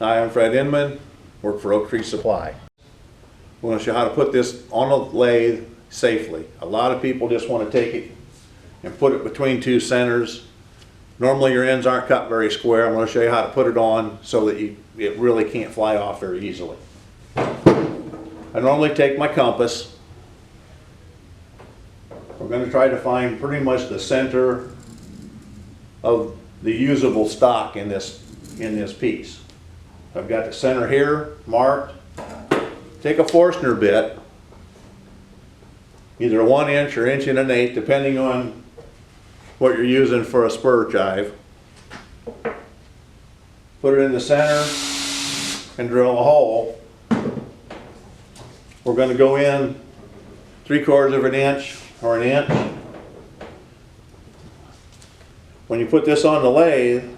Hi, I'm Fred Inman, work for Oak Tree Supply. We're going to show you how to put this on a lathe safely. A lot of people just want to take it and put it between two centers. Normally your ends aren't cut very square. I'm going to show you how to put it on so that it really can't fly off very easily. I normally take my compass. We're going to try to find pretty much the center of the usable stock in this piece. I've got the center here marked. Take a Forstner bit, either a 1 inch or 1 1/8 inch, depending on what you're using for a spur chive. Put it in the center and drill a hole. We're going to go in 3/4 inch or 1 inch. When you put this on the lathe,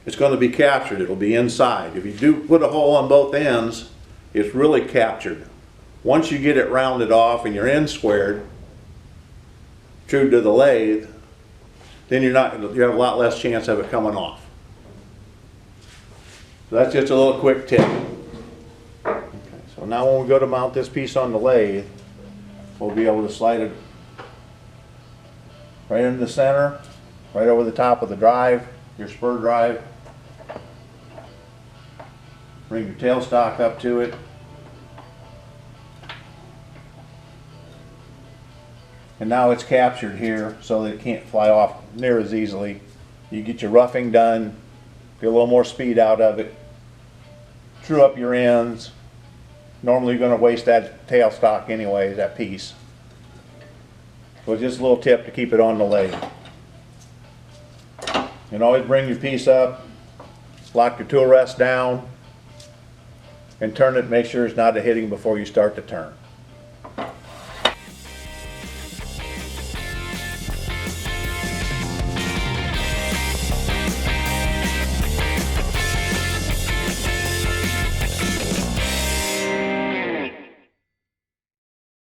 it's going to be captured. It'll be inside. If you do put a hole on both ends, it's really captured. Once you get it rounded off and your end squared, true to the lathe, then you have a lot less chance of it coming off. So that's just a little quick tip. Okay, so now when we go to mount this piece on the lathe, we'll be able to slide it right into the center, right over the top of the drive, your spur drive. Bring your tailstock up to it. And now it's captured here so that it can't fly off near as easily. You get your roughing done, get a little more speed out of it, true up your ends. Normally you're going to waste that tailstock anyway, that piece. So just a little tip to keep it on the lathe. And always bring your piece up, lock your tool rest down, and turn it, make sure it's not hitting before you start to turn.